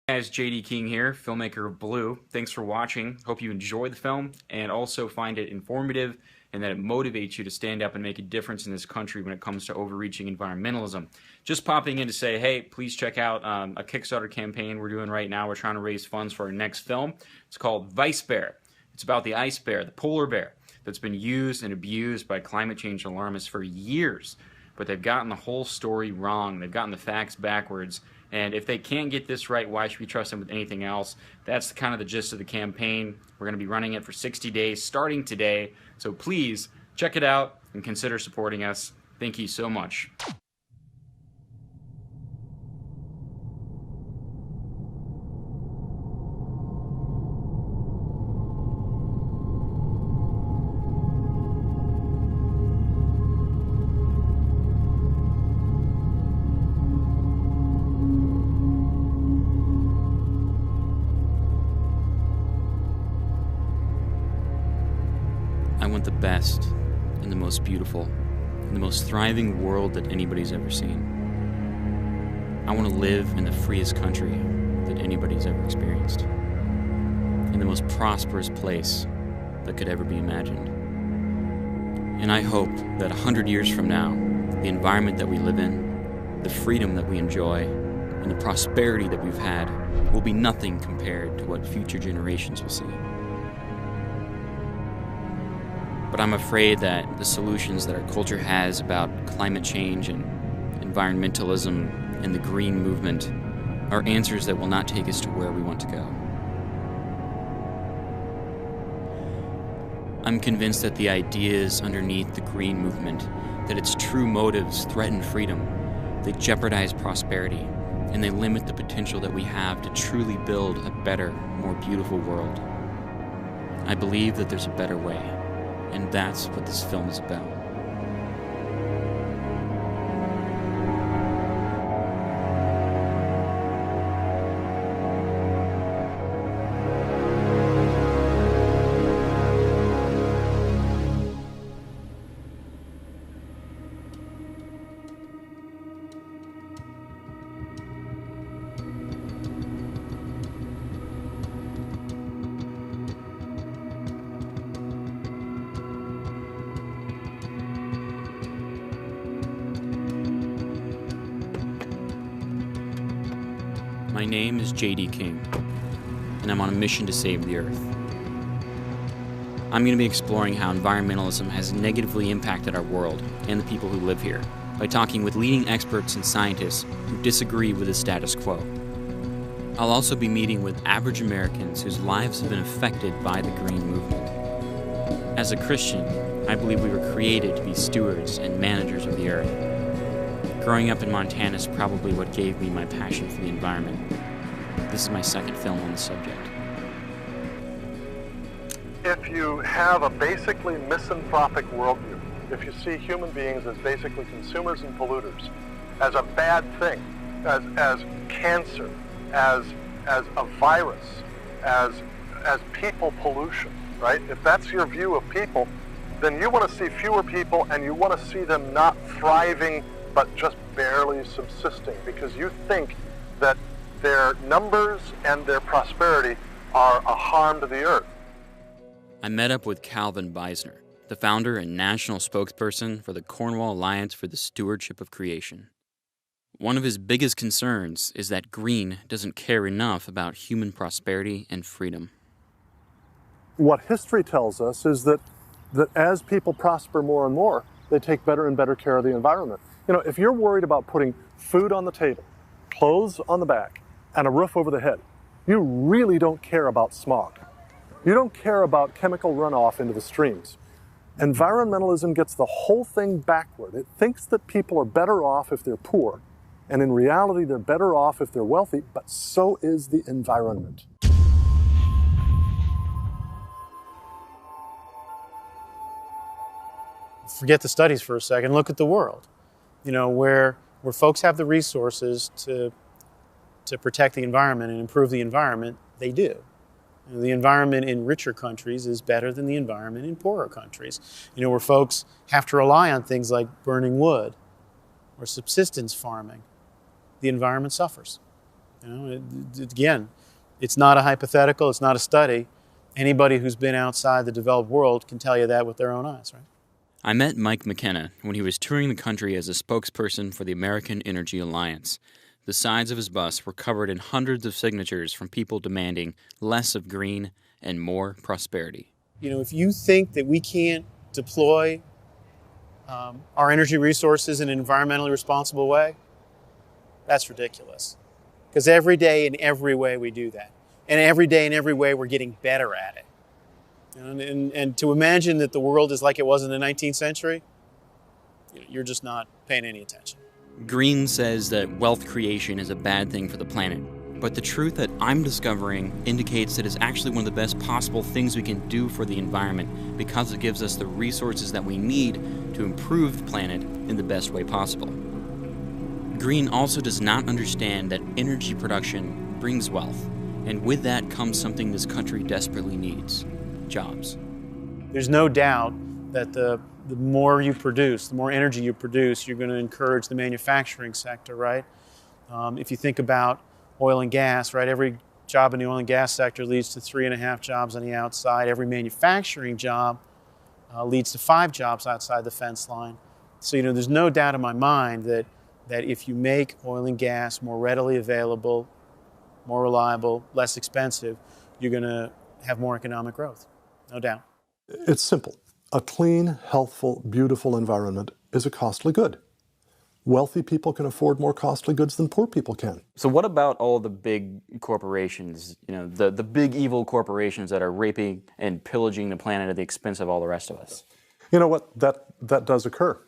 Guys, JD King here, filmmaker of Blue. Thanks for watching. Hope you enjoy the film and also find it informative and that it motivates you to stand up and make a difference in this country when it comes to overreaching environmentalism. Just popping in to say, hey, please check out a Kickstarter campaign we're doing right now. We're trying to raise funds for our next film. It's called Vice Bear. It's about the ice bear, the polar bear, that's been used and abused by climate change alarmists for years. But they've gotten the whole story wrong. They've gotten the facts backwards. And if they can't get this right, why should we trust them with anything else? That's kind of the gist of the campaign. We're going to be running it for 60 days starting today. So please check it out and consider supporting us. Thank you so much. I want the best and the most beautiful and the most thriving world that anybody's ever seen. I want to live in the freest country that anybody's ever experienced, in the most prosperous place that could ever be imagined. And I hope that 100 years from now, the environment that we live in, the freedom that we enjoy, and the prosperity that we've had will be nothing compared to what future generations will see. But I'm afraid that the solutions that our culture has about climate change and environmentalism and the green movement are answers that will not take us to where we want to go. I'm convinced that the ideas underneath the green movement, that its true motives threaten freedom, they jeopardize prosperity, and they limit the potential that we have to truly build a better, more beautiful world. I believe that there's a better way. And that's what this film is about. My name is JD King, and I'm on a mission to save the Earth. I'm going to be exploring how environmentalism has negatively impacted our world and the people who live here by talking with leading experts and scientists who disagree with the status quo. I'll also be meeting with average Americans whose lives have been affected by the green movement. As a Christian, I believe we were created to be stewards and managers of the Earth. Growing up in Montana is probably what gave me my passion for the environment. This is my second film on the subject. If you have a basically misanthropic worldview, if you see human beings as basically consumers and polluters, as a bad thing, as cancer, as a virus, as people pollution, right? If that's your view of people, then you want to see fewer people and you want to see them not thriving but just barely subsisting, because you think that their numbers and their prosperity are a harm to the earth. I met up with Calvin Beisner, the founder and national spokesperson for the Cornwall Alliance for the Stewardship of Creation. One of his biggest concerns is that green doesn't care enough about human prosperity and freedom. What history tells us is that as people prosper more and more, they take better and better care of the environment. You know, if you're worried about putting food on the table, clothes on the back, and a roof over the head, you really don't care about smog. You don't care about chemical runoff into the streams. Environmentalism gets the whole thing backward. It thinks that people are better off if they're poor, and in reality, they're better off if they're wealthy, but so is the environment. Forget the studies for a second, look at the world. You know, where folks have the resources to protect the environment and improve the environment, they do. You know, the environment in richer countries is better than the environment in poorer countries. You know, where folks have to rely on things like burning wood or subsistence farming, the environment suffers. You know, again, it's not a hypothetical, it's not a study. Anybody who's been outside the developed world can tell you that with their own eyes, right? I met Mike McKenna when he was touring the country as a spokesperson for the American Energy Alliance. The sides of his bus were covered in hundreds of signatures from people demanding less of green and more prosperity. You know, if you think that we can't deploy our energy resources in an environmentally responsible way, that's ridiculous. Because every day in every way we do that. And every day in every way we're getting better at it. And to imagine that the world is like it was in the 19th century, you're just not paying any attention. Green says that wealth creation is a bad thing for the planet. But the truth that I'm discovering indicates that it's actually one of the best possible things we can do for the environment because it gives us the resources that we need to improve the planet in the best way possible. Green also does not understand that energy production brings wealth, and with that comes something this country desperately needs: jobs. There's no doubt that the more you produce, the more energy you produce, you're going to encourage the manufacturing sector, right? If you think about oil and gas, right? Every job in the oil and gas sector leads to 3.5 jobs on the outside. Every manufacturing job leads to 5 jobs outside the fence line. So, there's no doubt in my mind that if you make oil and gas more readily available, more reliable, less expensive, you're going to have more economic growth. No doubt. It's simple. A clean, healthful, beautiful environment is a costly good. Wealthy people can afford more costly goods than poor people can. So what about all the big corporations, the big evil corporations that are raping and pillaging the planet at the expense of all the rest of us? You know what? That does occur.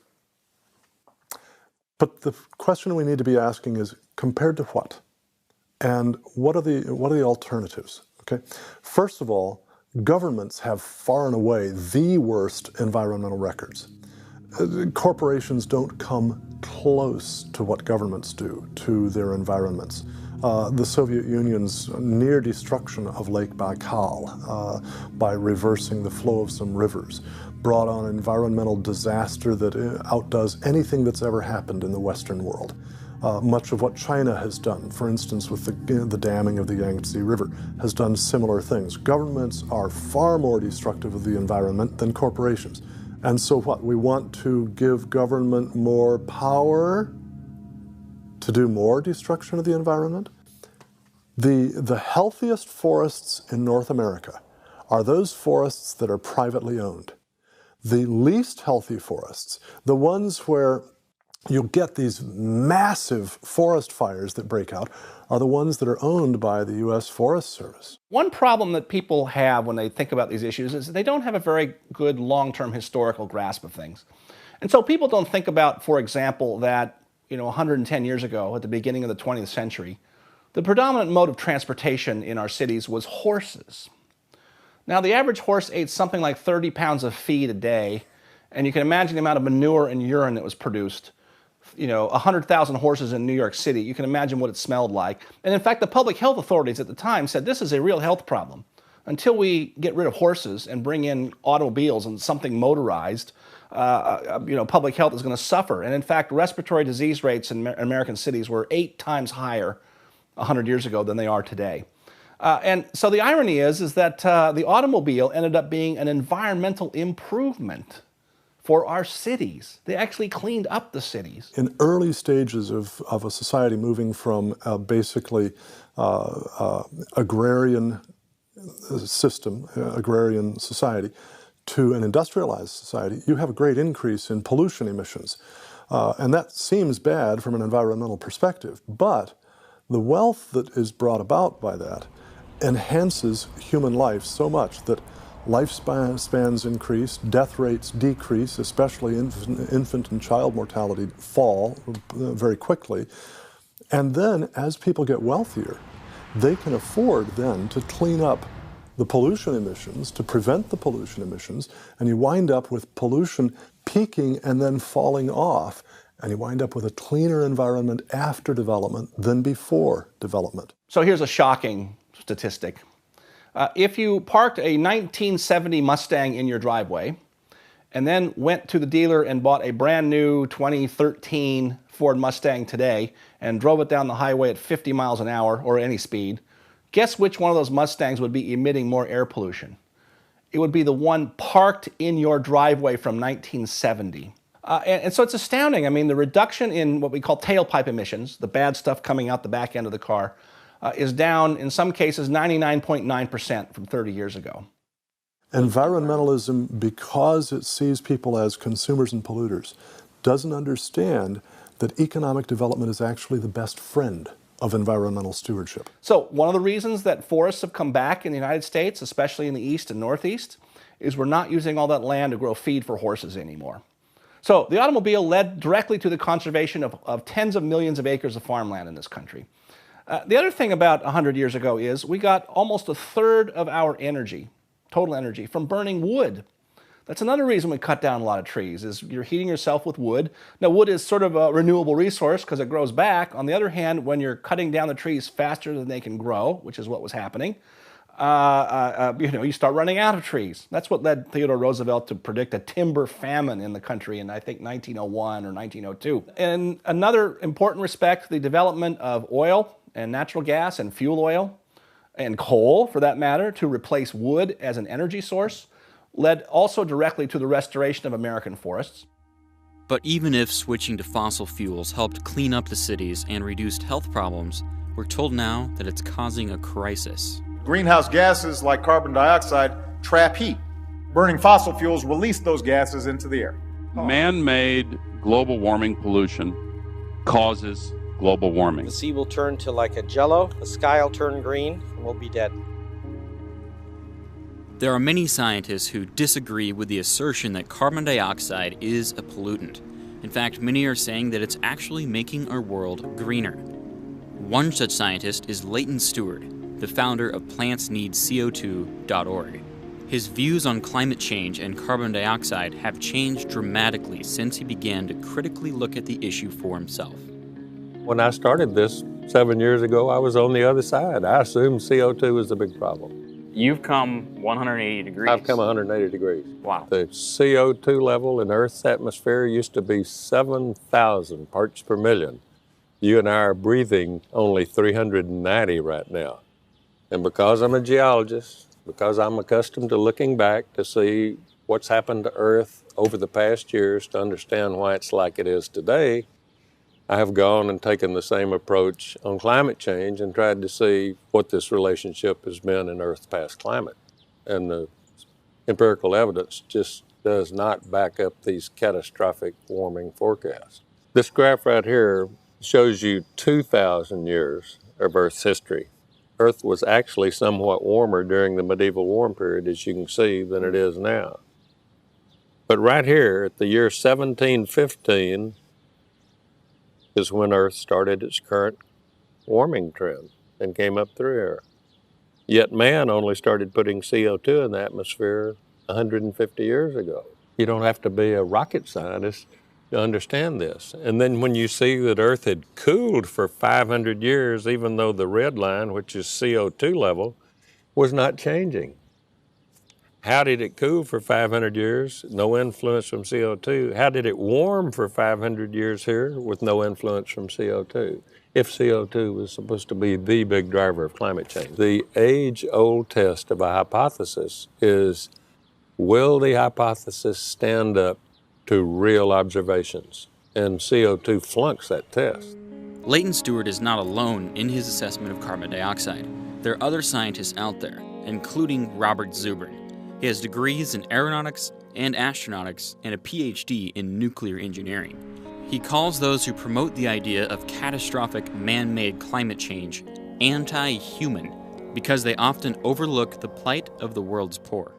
But the question we need to be asking is, compared to what? And what are the alternatives? Okay. First of all, governments have far and away the worst environmental records. Corporations don't come close to what governments do to their environments. The Soviet Union's near destruction of Lake Baikal by reversing the flow of some rivers brought on an environmental disaster that outdoes anything that's ever happened in the Western world. Much of what China has done, for instance with the damming of the Yangtze River, has done similar things. Governments are far more destructive of the environment than corporations. And so what? We want to give government more power to do more destruction of the environment? The healthiest forests in North America are those forests that are privately owned. The least healthy forests, the ones where you'll get these massive forest fires that break out, are the ones that are owned by the U.S. Forest Service. One problem that people have when they think about these issues is they don't have a very good long-term historical grasp of things. And so people don't think about, for example, that 110 years ago, at the beginning of the 20th century, the predominant mode of transportation in our cities was horses. Now, the average horse ate something like 30 pounds of feed a day, and you can imagine the amount of manure and urine that was produced. 100,000 horses in New York City, you can imagine what it smelled like. And in fact, the public health authorities at the time said this is a real health problem. Until we get rid of horses and bring in automobiles and something motorized, public health is going to suffer. And in fact, respiratory disease rates in American cities were 8 times higher 100 years ago than they are today. And so the irony is that the automobile ended up being an environmental improvement for our cities. They actually cleaned up the cities. In early stages of a society moving from basically agrarian system, agrarian society, to an industrialized society, you have a great increase in pollution emissions. And that seems bad from an environmental perspective, but the wealth that is brought about by that enhances human life so much that lifespans increase, death rates decrease, especially infant and child mortality fall very quickly. And then as people get wealthier, they can afford then to clean up the pollution emissions, to prevent the pollution emissions, and you wind up with pollution peaking and then falling off, and you wind up with a cleaner environment after development than before development. So here's a shocking statistic. If you parked a 1970 Mustang in your driveway and then went to the dealer and bought a brand new 2013 Ford Mustang today and drove it down the highway at 50 miles an hour or any speed, guess which one of those Mustangs would be emitting more air pollution? It would be the one parked in your driveway from 1970. And so it's astounding. I mean, the reduction in what we call tailpipe emissions, the bad stuff coming out the back end of the car, is down, in some cases, 99.9% from 30 years ago. Environmentalism, because it sees people as consumers and polluters, doesn't understand that economic development is actually the best friend of environmental stewardship. So one of the reasons that forests have come back in the United States, especially in the east and northeast, is we're not using all that land to grow feed for horses anymore. So the automobile led directly to the conservation of tens of millions of acres of farmland in this country. The other thing about 100 years ago is we got almost a third of our energy, total energy, from burning wood. That's another reason we cut down a lot of trees, is you're heating yourself with wood. Now, wood is sort of a renewable resource because it grows back. On the other hand, when you're cutting down the trees faster than they can grow, which is what was happening, you start running out of trees. That's what led Theodore Roosevelt to predict a timber famine in the country in, I think, 1901 or 1902. In another important respect, the development of oil and natural gas and fuel oil and coal, for that matter, to replace wood as an energy source, led also directly to the restoration of American forests. But even if switching to fossil fuels helped clean up the cities and reduced health problems, we're told now that it's causing a crisis. Greenhouse gases like carbon dioxide trap heat. Burning fossil fuels release those gases into the air. Man-made global warming pollution causes global warming. The sea will turn to like a jello, the sky will turn green, and we'll be dead. There are many scientists who disagree with the assertion that carbon dioxide is a pollutant. In fact, many are saying that it's actually making our world greener. One such scientist is Leighton Stewart, the founder of PlantsNeedCO2.org. His views on climate change and carbon dioxide have changed dramatically since he began to critically look at the issue for himself. When I started this 7 years ago, I was on the other side. I assumed CO2 was the big problem. You've come 180 degrees. I've come 180 degrees. Wow. The CO2 level in Earth's atmosphere used to be 7,000 parts per million. You and I are breathing only 390 right now. And because I'm a geologist, because I'm accustomed to looking back to see what's happened to Earth over the past years to understand why it's like it is today, I have gone and taken the same approach on climate change and tried to see what this relationship has been in Earth's past climate. And the empirical evidence just does not back up these catastrophic warming forecasts. This graph right here shows you 2,000 years of Earth's history. Earth was actually somewhat warmer during the medieval warm period, as you can see, than it is now. But right here, at the year 1715, is when Earth started its current warming trend and came up through here. Yet man only started putting CO2 in the atmosphere 150 years ago. You don't have to be a rocket scientist to understand this. And then when you see that Earth had cooled for 500 years, even though the red line, which is CO2 level, was not changing. How did it cool for 500 years? No influence from CO2. How did it warm for 500 years here with no influence from CO2? If CO2 was supposed to be the big driver of climate change. The age-old test of a hypothesis is, will the hypothesis stand up to real observations? And CO2 flunks that test. Leighton Stewart is not alone in his assessment of carbon dioxide. There are other scientists out there, including Robert Zubrin. He has degrees in aeronautics and astronautics and a PhD in nuclear engineering. He calls those who promote the idea of catastrophic man-made climate change anti-human because they often overlook the plight of the world's poor.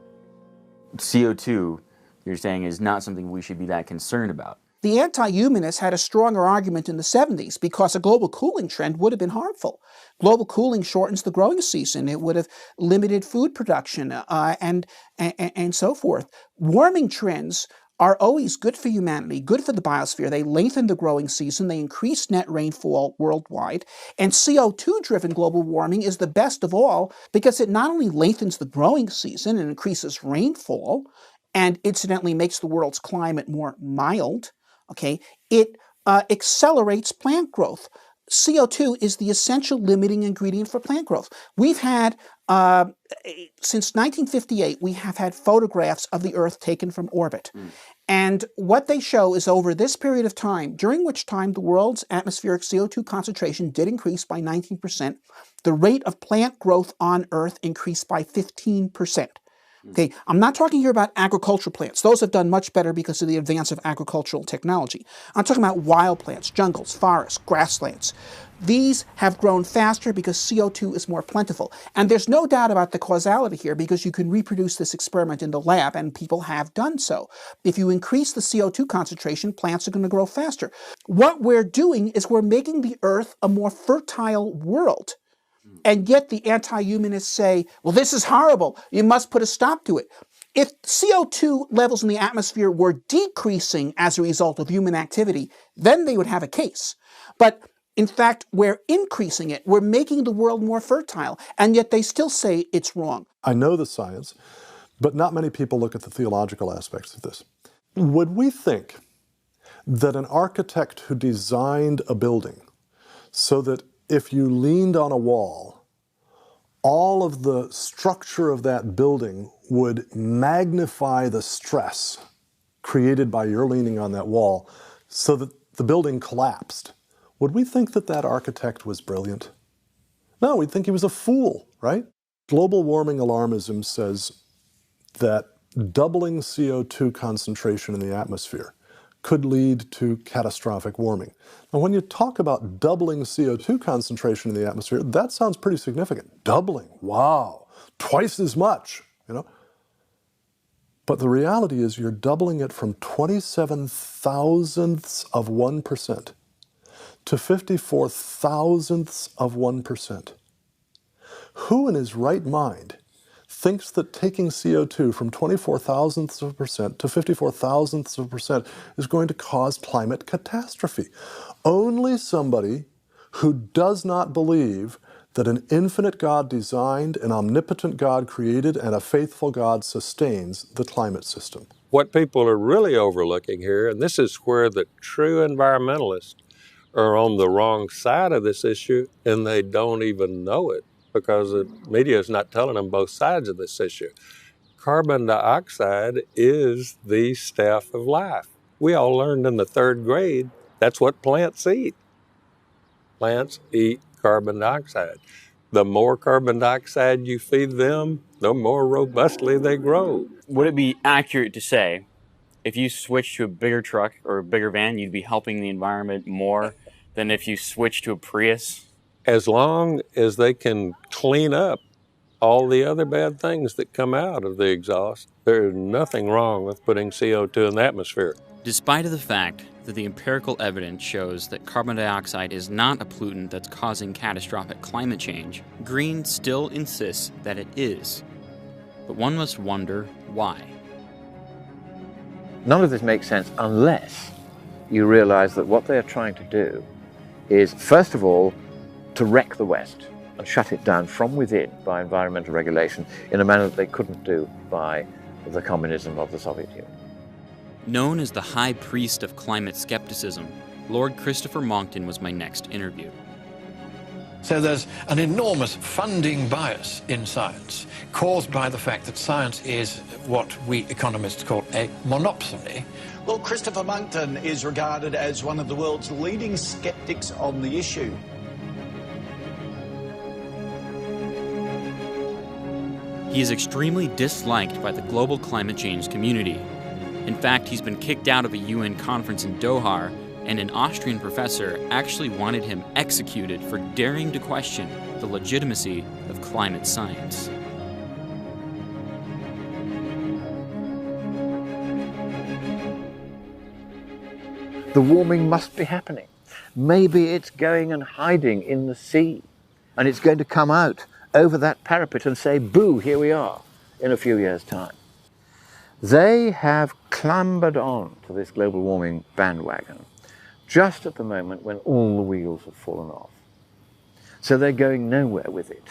CO2, you're saying, is not something we should be that concerned about. The anti-humanists had a stronger argument in the 70s because a global cooling trend would have been harmful. Global cooling shortens the growing season. It would have limited food production and so forth. Warming trends are always good for humanity, good for the biosphere. They lengthen the growing season. They increase net rainfall worldwide. And CO2-driven global warming is the best of all because it not only lengthens the growing season and increases rainfall, and incidentally makes the world's climate more mild, okay, it accelerates plant growth. CO2 is the essential limiting ingredient for plant growth. We've had, since 1958, we have had photographs of the Earth taken from orbit. And what they show is over this period of time, during which time the world's atmospheric CO2 concentration did increase by 19%, the rate of plant growth on Earth increased by 15%. Okay, I'm not talking here about agricultural plants. Those have done much better because of the advance of agricultural technology. I'm talking about wild plants, jungles, forests, grasslands. These have grown faster because CO2 is more plentiful. And there's no doubt about the causality here because you can reproduce this experiment in the lab, and people have done so. If you increase the CO2 concentration, plants are going to grow faster. What we're doing is we're making the Earth a more fertile world. And yet the anti-humanists say, well, this is horrible. You must put a stop to it. If CO2 levels in the atmosphere were decreasing as a result of human activity, then they would have a case. But in fact, we're increasing it. We're making the world more fertile. And yet they still say it's wrong. I know the science, but not many people look at the theological aspects of this. Would we think that an architect who designed a building so that if you leaned on a wall, all of the structure of that building would magnify the stress created by your leaning on that wall so that the building collapsed? Would we think that that architect was brilliant? No, we'd think he was a fool, right? Global warming alarmism says that doubling CO2 concentration in the atmosphere could lead to catastrophic warming. Now, when you talk about doubling CO2 concentration in the atmosphere, that sounds pretty significant. Doubling, wow, twice as much, you know? But the reality is you're doubling it from 27 thousandths of 1% to 54 thousandths of 1%. Who in his right mind thinks that taking CO2 from 24 thousandths of a percent to 54 thousandths of a percent is going to cause climate catastrophe? Only somebody who does not believe that an infinite God designed, an omnipotent God created, and a faithful God sustains the climate system. What people are really overlooking here, and this is where the true environmentalists are on the wrong side of this issue, and they don't even know it, because the media is not telling them both sides of this issue. Carbon dioxide is the staff of life. We all learned in the 3rd grade that's what plants eat. Plants eat carbon dioxide. The more carbon dioxide you feed them, the more robustly they grow. Would it be accurate to say if you switch to a bigger truck or a bigger van, you'd be helping the environment more than if you switch to a Prius? As long as they can clean up all the other bad things that come out of the exhaust, there's nothing wrong with putting CO2 in the atmosphere. Despite of the fact that the empirical evidence shows that carbon dioxide is not a pollutant that's causing catastrophic climate change, Green still insists that it is. But one must wonder why. None of this makes sense unless you realize that what they are trying to do is, first of all, to wreck the West and shut it down from within by environmental regulation in a manner that they couldn't do by the communism of the Soviet Union. Known as the High Priest of Climate Skepticism, Lord Christopher Monckton was my next interview. So there's an enormous funding bias in science caused by the fact that science is what we economists call a monopsony. Well, Christopher Monckton is regarded as one of the world's leading skeptics on the issue. He is extremely disliked by the global climate change community. In fact, he's been kicked out of a UN conference in Doha, and an Austrian professor actually wanted him executed for daring to question the legitimacy of climate science. The warming must be happening. Maybe it's going and hiding in the sea, and it's going to come out over that parapet and say, boo, here we are, in a few years' time. They have clambered on to this global warming bandwagon just at the moment when all the wheels have fallen off. So they're going nowhere with it.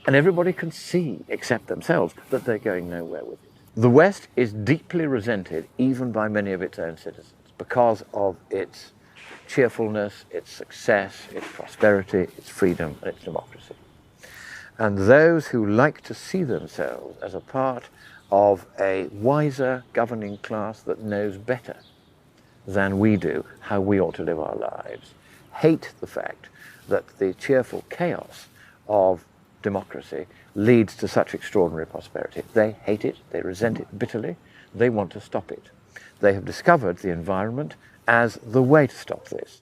And everybody can see, except themselves, that they're going nowhere with it. The West is deeply resented even by many of its own citizens because of its cheerfulness, its success, its prosperity, its freedom, and its democracy. And those who like to see themselves as a part of a wiser governing class that knows better than we do how we ought to live our lives hate the fact that the cheerful chaos of democracy leads to such extraordinary prosperity. They hate it, they resent it bitterly, they want to stop it. They have discovered the environment as the way to stop this.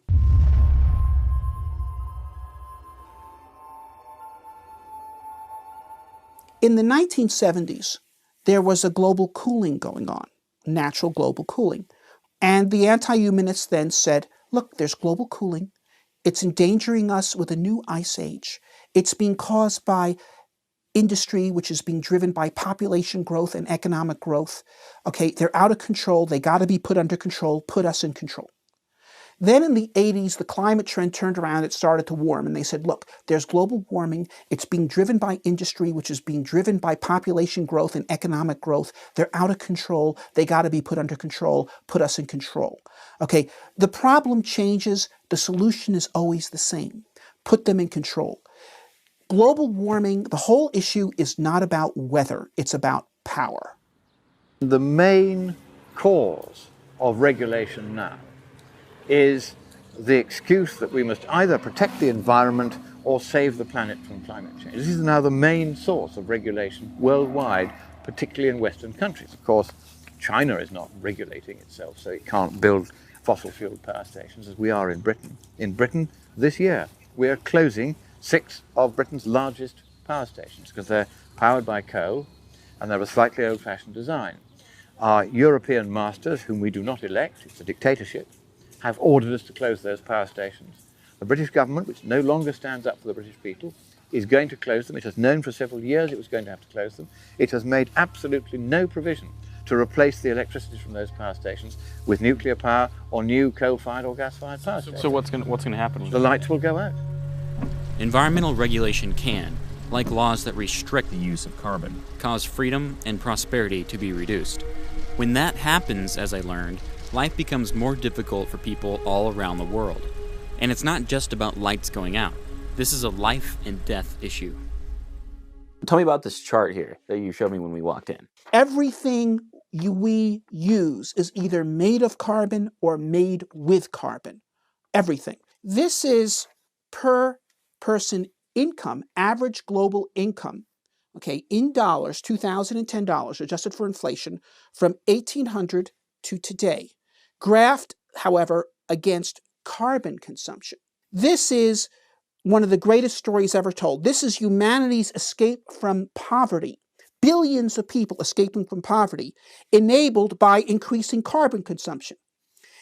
In the 1970s, there was a global cooling going on, natural global cooling. And the anti-humanists then said, look, there's global cooling. It's endangering us with a new ice age. It's being caused by industry, which is being driven by population growth and economic growth. Okay, they're out of control. They got to be put under control, put us in control. Then in the 80s, the climate trend turned around, it started to warm, and they said, look, there's global warming, it's being driven by industry, which is being driven by population growth and economic growth. They're out of control, they got to be put under control, put us in control. Okay, the problem changes, the solution is always the same. Put them in control. Global warming, the whole issue is not about weather, it's about power. The main cause of regulation now is the excuse that we must either protect the environment or save the planet from climate change. This is now the main source of regulation worldwide, particularly in Western countries. Of course, China is not regulating itself, so it can't build fossil-fueled power stations as we are in Britain. In Britain, this year, we are closing 6 of Britain's largest power stations because they're powered by coal and they're a slightly old-fashioned design. Our European masters, whom we do not elect, it's a dictatorship, have ordered us to close those power stations. The British government, which no longer stands up for the British people, is going to close them. It has known for several years it was going to have to close them. It has made absolutely no provision to replace the electricity from those power stations with nuclear power or new coal-fired or gas-fired power stations. So what's going to happen? The lights will go out. Environmental regulation can, like laws that restrict the use of carbon, cause freedom and prosperity to be reduced. When that happens, as I learned, life becomes more difficult for people all around the world. And it's not just about lights going out. This is a life and death issue. Tell me about this chart here that you showed me when we walked in. Everything we use is either made of carbon or made with carbon. Everything. This is per person income, average global income, okay, in dollars, 2010 dollars, adjusted for inflation, from 1800 to today. Graphed, however, against carbon consumption. This is one of the greatest stories ever told. This is humanity's escape from poverty. Billions of people escaping from poverty, enabled by increasing carbon consumption.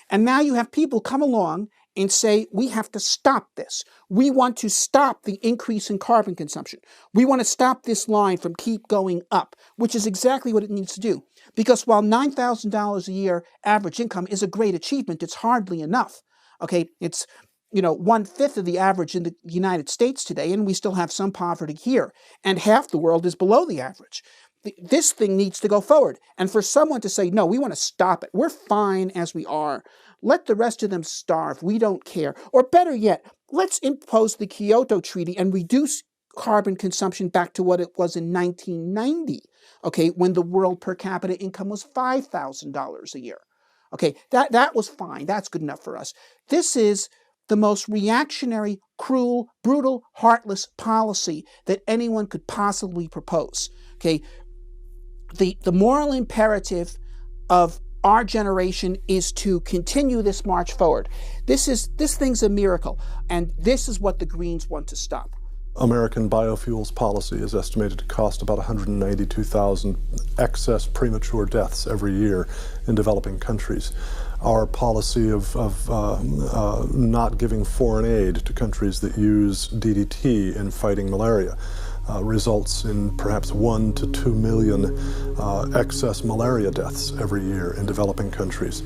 And now you have people come along and say, we have to stop this. We want to stop the increase in carbon consumption. We want to stop this line from keep going up, which is exactly what it needs to do. Because while $9,000 a year average income is a great achievement, it's hardly enough. Okay, it's 1/5 of the average in the United States today, and we still have some poverty here. And half the world is below the average. This thing needs to go forward. And for someone to say, no, we want to stop it. We're fine as we are. Let the rest of them starve. We don't care. Or better yet, let's impose the Kyoto Treaty and reduce carbon consumption back to what it was in 1990, okay, when the world per capita income was $5,000 a year. Okay, that was fine. That's good enough for us. This is the most reactionary, cruel, brutal, heartless policy that anyone could possibly propose. Okay, the moral imperative of our generation is to continue this march forward. This thing's a miracle, and this is what the Greens want to stop. American biofuels policy is estimated to cost about 192,000 excess premature deaths every year in developing countries. Our policy of not giving foreign aid to countries that use DDT in fighting malaria results in perhaps 1 to 2 million excess malaria deaths every year in developing countries.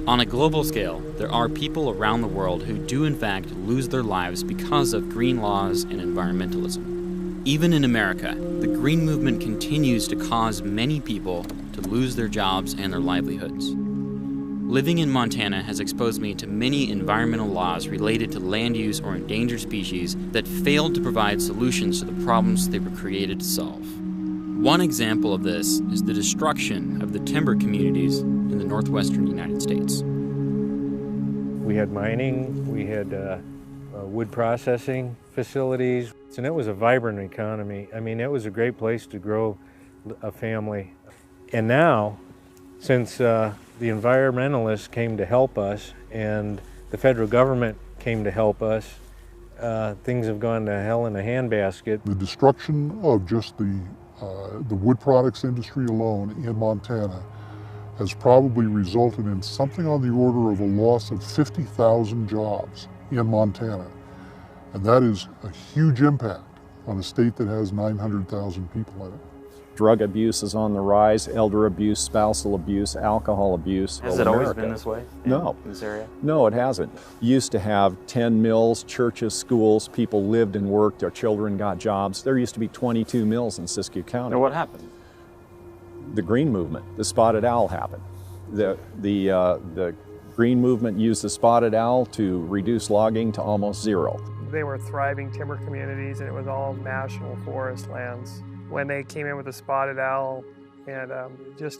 On a global scale, there are people around the world who do in fact lose their lives because of green laws and environmentalism. Even in America, the green movement continues to cause many people to lose their jobs and their livelihoods. Living in Montana has exposed me to many environmental laws related to land use or endangered species that failed to provide solutions to the problems they were created to solve. One example of this is the destruction of the timber communities in the northwestern United States. We had mining, we had wood processing facilities, and it was a vibrant economy. I mean, it was a great place to grow a family. And now, since the environmentalists came to help us and the federal government came to help us, things have gone to hell in a handbasket. The destruction of just the wood products industry alone in Montana has probably resulted in something on the order of a loss of 50,000 jobs in Montana. And that is a huge impact on a state that has 900,000 people in it. Drug abuse is on the rise, elder abuse, spousal abuse, alcohol abuse. Has it always been this way? No. In this area? No, it hasn't. You used to have 10 mills, churches, schools, people lived and worked, their children got jobs. There used to be 22 mills in Siskiyou County. And what happened? The green movement, the spotted owl happened. The green movement used the spotted owl to reduce logging to almost zero. They were thriving timber communities, and it was all national forest lands. When they came in with the spotted owl and just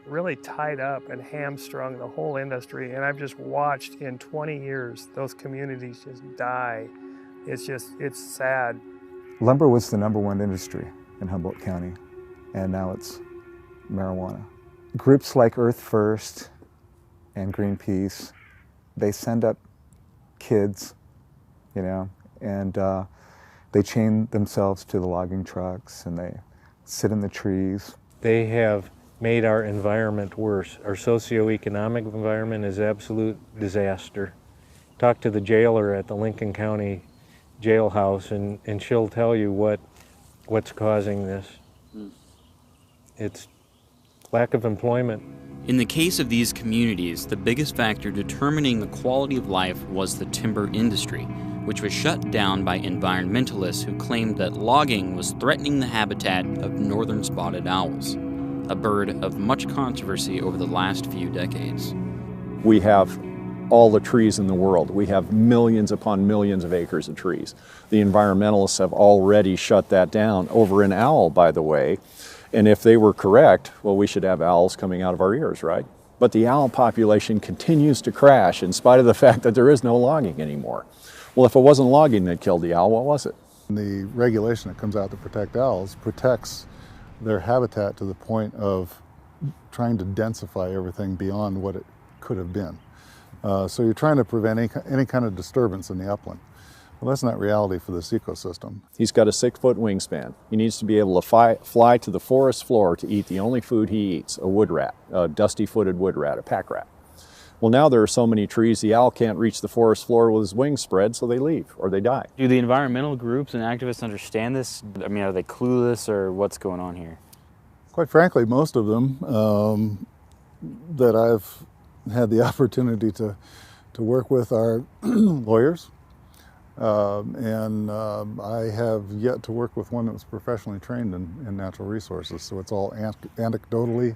really tied up and hamstrung the whole industry, and I've just watched in 20 years those communities just die. It's sad. Lumber was the #1 industry in Humboldt County, and now it's marijuana. Groups like Earth First and Greenpeace, they send up kids, you know, and they chain themselves to the logging trucks and they sit in the trees. They have made our environment worse. Our socioeconomic environment is absolute disaster. Talk to the jailer at the Lincoln County jailhouse and she'll tell you what's causing this. It's lack of employment. In the case of these communities, the biggest factor determining the quality of life was the timber industry, which was shut down by environmentalists who claimed that logging was threatening the habitat of northern spotted owls, a bird of much controversy over the last few decades. We have all the trees in the world. We have millions upon millions of acres of trees. The environmentalists have already shut that down over an owl, by the way. And if they were correct, well, we should have owls coming out of our ears, right? But the owl population continues to crash in spite of the fact that there is no logging anymore. Well, if it wasn't logging that killed the owl, what was it? The regulation that comes out to protect owls protects their habitat to the point of trying to densify everything beyond what it could have been. So you're trying to prevent any kind of disturbance in the upland. Well, that's not reality for this ecosystem. He's got a 6-foot wingspan. He needs to be able to fly to the forest floor to eat the only food he eats, a wood rat, a dusty-footed wood rat, a pack rat. Well, now there are so many trees, the owl can't reach the forest floor with his wings spread, so they leave or they die. Do the environmental groups and activists understand this? I mean, are they clueless or what's going on here? Quite frankly, most of them that I've had the opportunity to work with are lawyers. I have yet to work with one that was professionally trained in natural resources, so it's all anecdotally.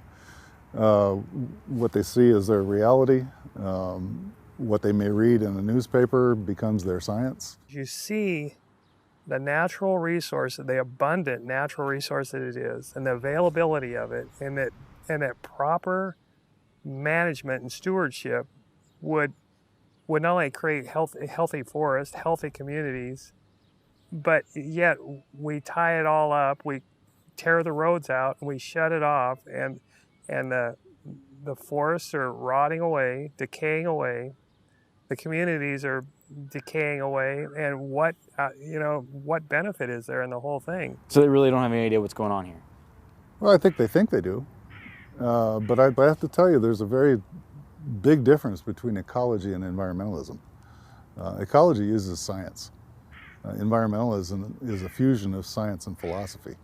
What they see is their reality. What they may read in a newspaper becomes their science. You see the natural resource, the abundant natural resource that it is, and the availability of it, and that proper management and stewardship would not only create healthy forests, healthy communities, but yet we tie it all up, we tear the roads out, and we shut it off, and the forests are rotting away, decaying away, the communities are decaying away, and what benefit is there in the whole thing? So they really don't have any idea what's going on here? Well, I think they do, but I have to tell you, there's a very big difference between ecology and environmentalism. Ecology uses science. Environmentalism is a fusion of science and philosophy.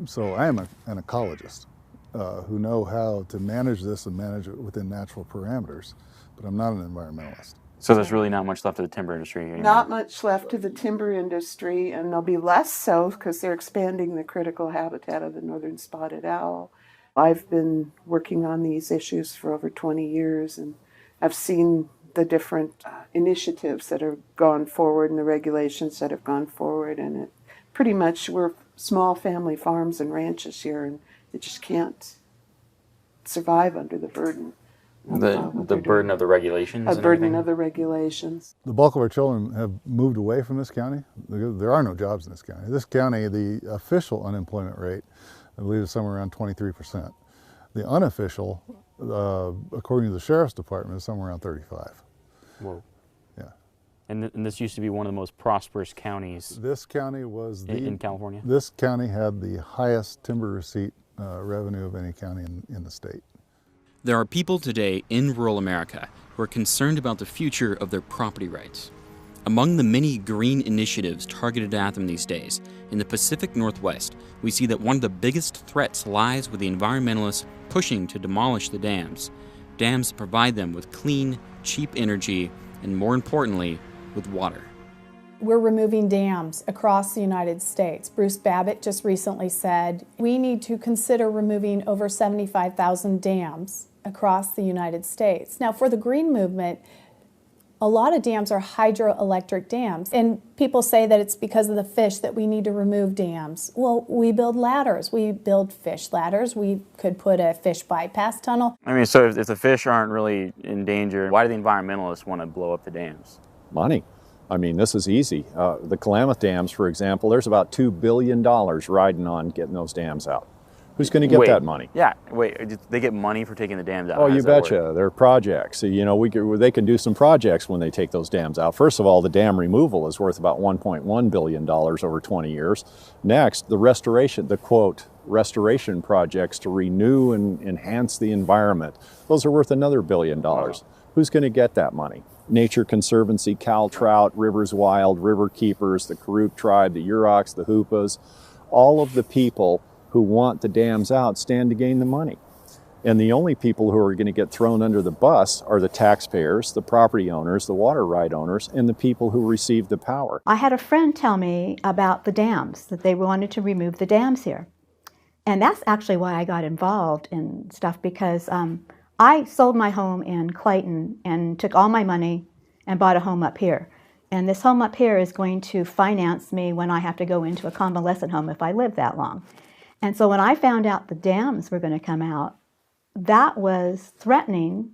So I am an ecologist who know how to manage this and manage it within natural parameters, but I'm not an environmentalist. So there's really not much left of the timber industry here anymore? Not much left of the timber industry, and there'll be less so because they're expanding the critical habitat of the northern spotted owl. I've been working on these issues for over 20 years, and I've seen the different initiatives that have gone forward and the regulations that have gone forward, and it pretty much we're small family farms and ranches here, and it just can't survive under the burden. The burden of the regulations? A burden of the regulations. The bulk of our children have moved away from this county. There are no jobs in this county. This county, the official unemployment rate, I believe, is somewhere around 23%. The unofficial, according to the Sheriff's Department, is somewhere around 35. Whoa. Yeah. And this used to be one of the most prosperous counties. This county was in California. This county had the highest timber receipt revenue of any county in the state. There are people today in rural America who are concerned about the future of their property rights. Among the many green initiatives targeted at them these days, in the Pacific Northwest, we see that one of the biggest threats lies with the environmentalists pushing to demolish the dams. Dams that provide them with clean, cheap energy, and more importantly, with water. We're removing dams across the United States. Bruce Babbitt just recently said we need to consider removing over 75,000 dams across the United States. Now, for the green movement, a lot of dams are hydroelectric dams, and people say that it's because of the fish that we need to remove dams. Well, we build ladders. We build fish ladders. We could put a fish bypass tunnel. I mean, so if the fish aren't really in danger, why do the environmentalists want to blow up the dams? Money. I mean, this is easy. The Klamath dams, for example, there's about $2 billion riding on getting those dams out. Who's going to get that money? Yeah, wait, they get money for taking the dams out? Oh, you betcha. They're projects. You know, they can do some projects when they take those dams out. First of all, the dam removal is worth about $1.1 billion over 20 years. Next, the restoration, the quote, restoration projects to renew and enhance the environment. Those are worth another $1 billion. Wow. Who's going to get that money? Nature Conservancy, Cal Trout, Rivers Wild, River Keepers, the Karuk tribe, the Yuroks, the Hoopas, all of the people who want the dams out stand to gain the money. And the only people who are going to get thrown under the bus are the taxpayers, the property owners, the water right owners, and the people who receive the power. I had a friend tell me about the dams, that they wanted to remove the dams here. And that's actually why I got involved in stuff, because I sold my home in Clayton and took all my money and bought a home up here. And this home up here is going to finance me when I have to go into a convalescent home if I live that long. And so when I found out the dams were going to come out, that was threatening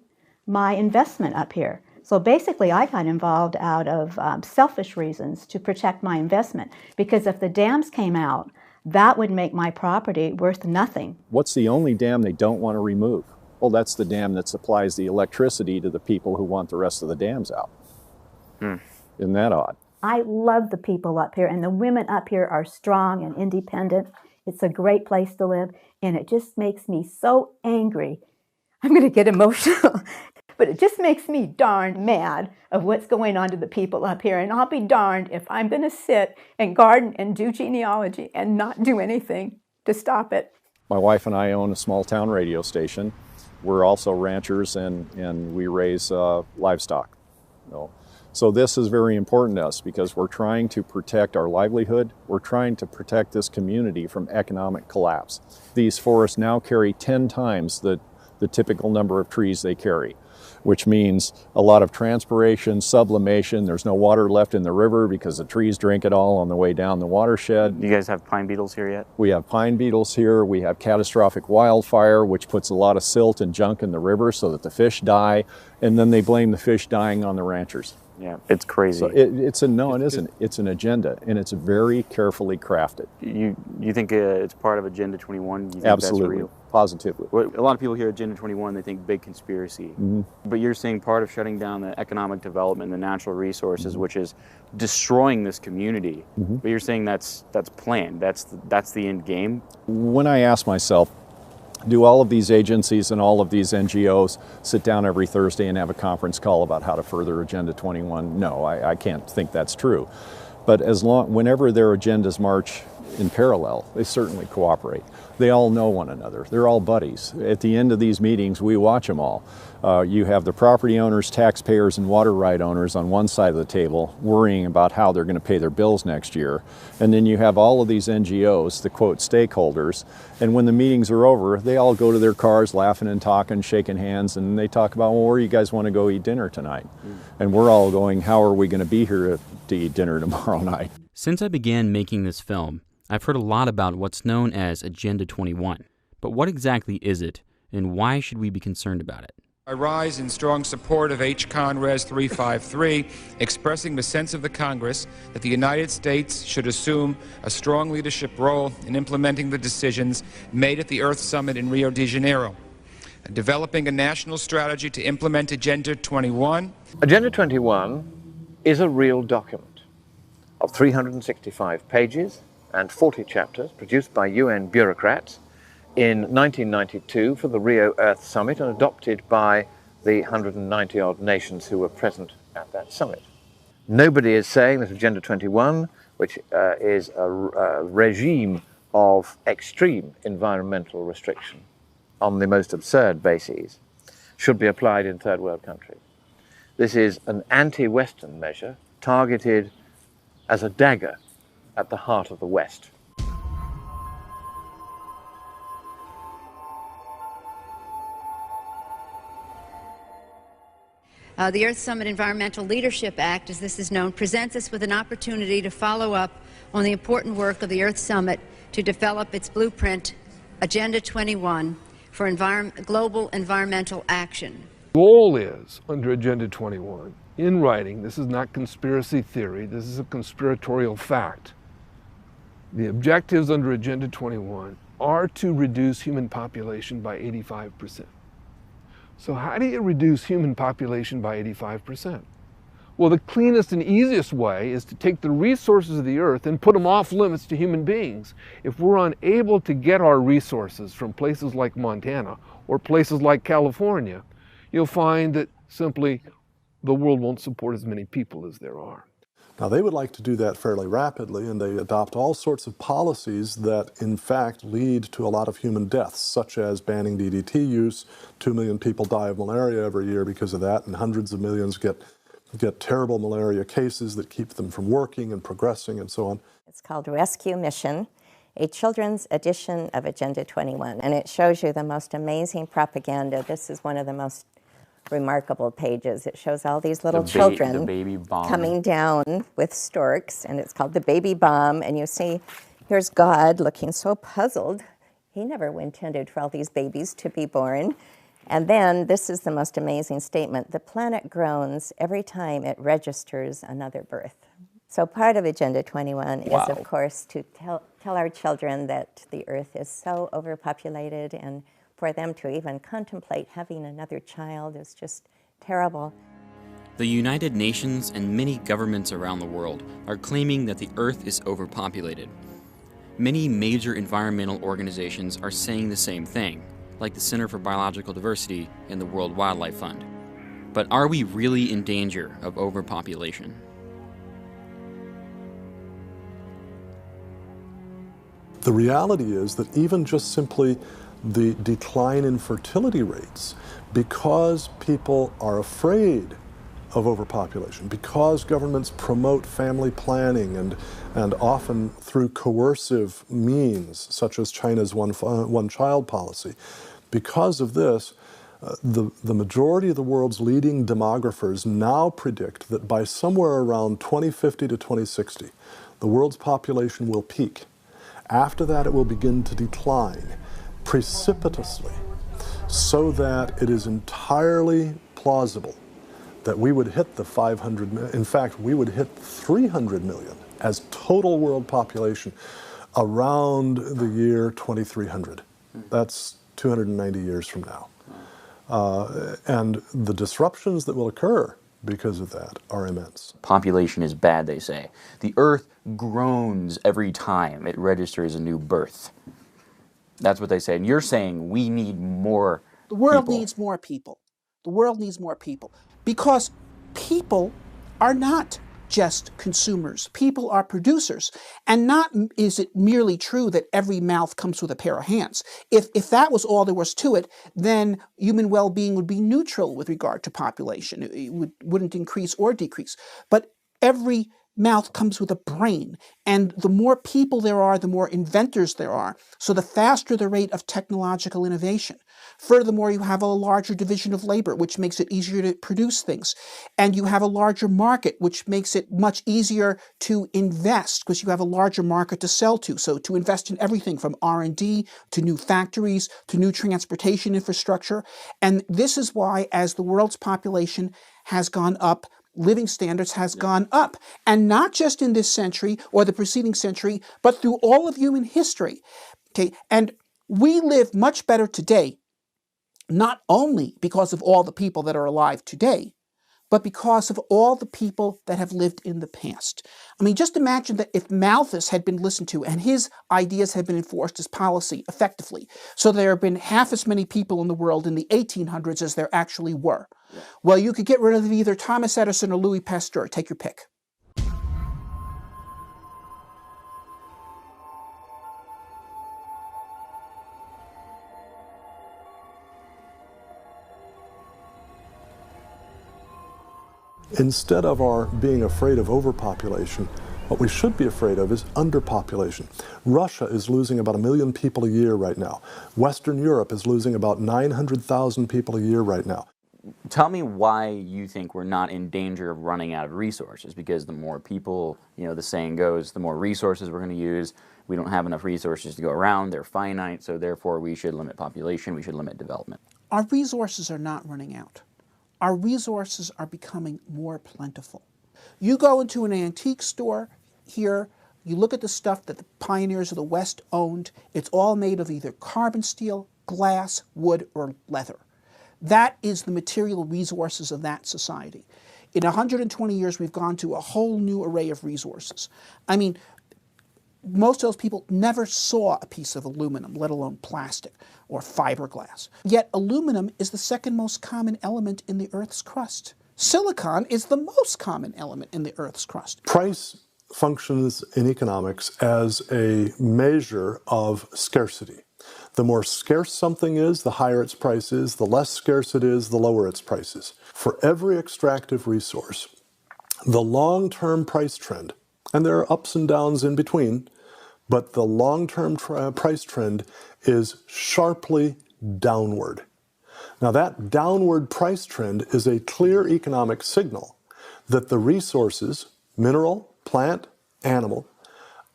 my investment up here. So basically I got involved out of selfish reasons to protect my investment, because if the dams came out, that would make my property worth nothing. What's the only dam they don't want to remove? Well, that's the dam that supplies the electricity to the people who want the rest of the dams out. Isn't that odd? I love the people up here, and the women up here are strong and independent. It's a great place to live, and it just makes me so angry. I'm going to get emotional, but it just makes me darn mad of what's going on to the people up here, and I'll be darned if I'm going to sit and garden and do genealogy and not do anything to stop it. My wife and I own a small town radio station. We're also ranchers, and we raise livestock. So this is very important to us because we're trying to protect our livelihood. We're trying to protect this community from economic collapse. These forests now carry 10 times the typical number of trees they carry, which means a lot of transpiration, sublimation. There's no water left in the river because the trees drink it all on the way down the watershed. You guys have pine beetles here yet? We have pine beetles here. We have catastrophic wildfire, which puts a lot of silt and junk in the river so that the fish die, and then they blame the fish dying on the ranchers. Yeah, it's crazy. So it isn't. It's an agenda, and it's very carefully crafted. You think it's part of Agenda 21? You think Absolutely, that's real? Positively. A lot of people hear Agenda 21, they think big conspiracy. But you're saying part of shutting down the economic development, the natural resources, which is destroying this community. But you're saying that's planned. That's the end game. When I ask myself, do all of these agencies and all of these NGOs sit down every Thursday and have a conference call about how to further Agenda 21? No, I can't think that's true. But whenever their agendas march in parallel. They certainly cooperate. They all know one another. They're all buddies. At the end of these meetings, we watch them all. You have the property owners, taxpayers, and water right owners on one side of the table worrying about how they're going to pay their bills next year. And then you have all of these NGOs, the quote stakeholders, and when the meetings are over, they all go to their cars laughing and talking, shaking hands, and they talk about, well, where do you guys want to go eat dinner tonight? And we're all going, how are we going to be here to eat dinner tomorrow night? Since I began making this film, I've heard a lot about what's known as Agenda 21. But what exactly is it, and why should we be concerned about it? I rise in strong support of H-Con Res 353, expressing the sense of the Congress that the United States should assume a strong leadership role in implementing the decisions made at the Earth Summit in Rio de Janeiro, and developing a national strategy to implement Agenda 21. Agenda 21 is a real document of 365 pages and 40 chapters produced by UN bureaucrats in 1992 for the Rio Earth Summit and adopted by the 190-odd nations who were present at that summit. Nobody is saying that Agenda 21, which is a regime of extreme environmental restriction on the most absurd bases, should be applied in third world countries. This is an anti-Western measure targeted as a dagger at the heart of the West. The Earth Summit Environmental Leadership Act, as this is known, presents us with an opportunity to follow up on the important work of the Earth Summit to develop its blueprint, Agenda 21, for global environmental action. The goal is, under Agenda 21, in writing, this is not conspiracy theory, this is a conspiratorial fact. The objectives under Agenda 21 are to reduce human population by 85%. So how do you reduce human population by 85%? Well, the cleanest and easiest way is to take the resources of the earth and put them off limits to human beings. If we're unable to get our resources from places like Montana or places like California, you'll find that simply the world won't support as many people as there are. Now, they would like to do that fairly rapidly, and they adopt all sorts of policies that, in fact, lead to a lot of human deaths, such as banning DDT use. 2 million people die of malaria every year because of that, and hundreds of millions get terrible malaria cases that keep them from working and progressing and so on. It's called Rescue Mission, a children's edition of Agenda 21, and it shows you the most amazing propaganda. This is one of the most remarkable pages. It shows all these little children coming down with storks, and it's called the baby bomb. And you see, here's God looking so puzzled. He never intended for all these babies to be born. And then this is the most amazing statement: the planet groans every time it registers another birth. So part of Agenda 21 is, of course, to tell our children that the earth is so overpopulated, and for them to even contemplate having another child is just terrible. The United Nations and many governments around the world are claiming that the Earth is overpopulated. Many major environmental organizations are saying the same thing, like the Center for Biological Diversity and the World Wildlife Fund. But are we really in danger of overpopulation? The reality is that even just simply the decline in fertility rates, because people are afraid of overpopulation, because governments promote family planning and often through coercive means, such as China's one-child policy, because of this, the majority of the world's leading demographers now predict that by somewhere around 2050 to 2060, the world's population will peak. After that, it will begin to decline precipitously, so that it is entirely plausible that we would hit the 500 million, in fact, we would hit 300 million as total world population around the year 2300. That's 290 years from now. And the disruptions that will occur because of that are immense. Population is bad, they say. The Earth groans every time it registers a new birth. That's what they say. And you're saying we need more The world needs more people. The world needs more people. Because people are not just consumers. People are producers. And not is it merely true that every mouth comes with a pair of hands. If that was all there was to it, then human well-being would be neutral with regard to population. It wouldn't increase or decrease. But every mouth comes with a brain, and the more people there are, the more inventors there are, so the faster the rate of technological innovation. Furthermore, you have a larger division of labor, which makes it easier to produce things. And you have a larger market, which makes it much easier to invest, because you have a larger market to sell to. So to invest in everything from R&D to new factories to new transportation infrastructure. And this is why, as the world's population has gone up, living standards has gone up. And not just in this century or the preceding century, but through all of human history. Okay, and we live much better today, not only because of all the people that are alive today, but because of all the people that have lived in the past. I mean, just imagine that if Malthus had been listened to and his ideas had been enforced as policy effectively, so there have been half as many people in the world in the 1800s as there actually were. Yeah. Well, you could get rid of either Thomas Edison or Louis Pasteur. Take your pick. Instead of our being afraid of overpopulation, what we should be afraid of is underpopulation. Russia is losing about 1 million people a year right now. Western Europe is losing about 900,000 people a year right now. Tell me why you think we're not in danger of running out of resources, because the more people, the saying goes, the more resources we're going to use. We don't have enough resources to go around. They're finite, so therefore we should limit population, we should limit development. Our resources are not running out. Our resources are becoming more plentiful. You go into an antique store here, you look at the stuff that the pioneers of the West owned, it's all made of either carbon steel, glass, wood, or leather. That is the material resources of that society. In 120 years, we've gone to a whole new array of resources. I mean, most of those people never saw a piece of aluminum, let alone plastic or fiberglass. Yet aluminum is the second most common element in the Earth's crust. Silicon is the most common element in the Earth's crust. Price functions in economics as a measure of scarcity. The more scarce something is, the higher its price is. The less scarce it is, the lower its price is. For every extractive resource, the long-term price trend, and there are ups and downs in between, but the long-term price trend is sharply downward. Now that downward price trend is a clear economic signal that the resources, mineral, plant, animal,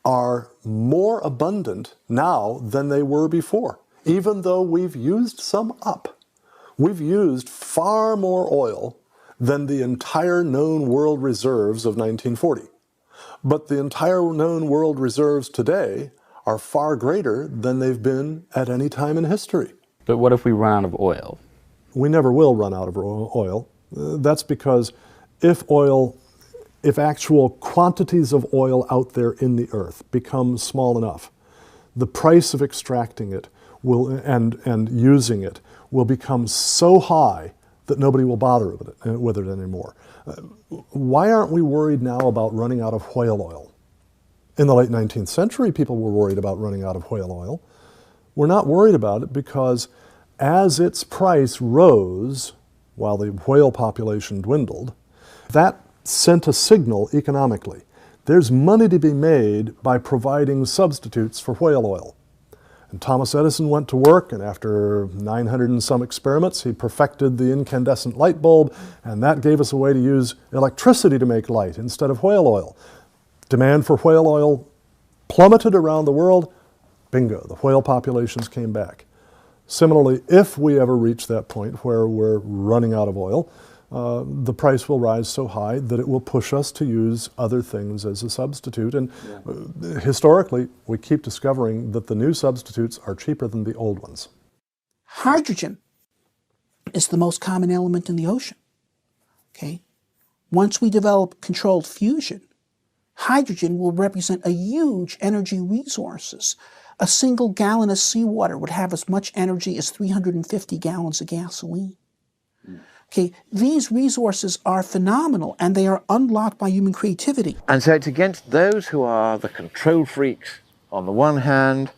are more abundant now than they were before, even though we've used some up. We've used far more oil than the entire known world reserves of 1940. But the entire known world reserves today are far greater than they've been at any time in history. But what if we run out of oil? We never will run out of oil. That's because if actual quantities of oil out there in the earth become small enough, the price of extracting it and using it will become so high that nobody will bother with it anymore. Why aren't we worried now about running out of whale oil? In the late 19th century, people were worried about running out of whale oil. We're not worried about it because as its price rose, while the whale population dwindled, that sent a signal economically. There's money to be made by providing substitutes for whale oil. And Thomas Edison went to work, and after 900 and some experiments, he perfected the incandescent light bulb, and that gave us a way to use electricity to make light instead of whale oil. Demand for whale oil plummeted around the world. Bingo, the whale populations came back. Similarly, if we ever reach that point where we're running out of oil, the price will rise so high that it will push us to use other things as a substitute. And historically, we keep discovering that the new substitutes are cheaper than the old ones. Hydrogen is the most common element in the ocean. Okay? Once we develop controlled fusion, hydrogen will represent a huge energy resources. A single gallon of seawater would have as much energy as 350 gallons of gasoline. Okay, these resources are phenomenal, and they are unlocked by human creativity. And so it's against those who are the control freaks on the one hand,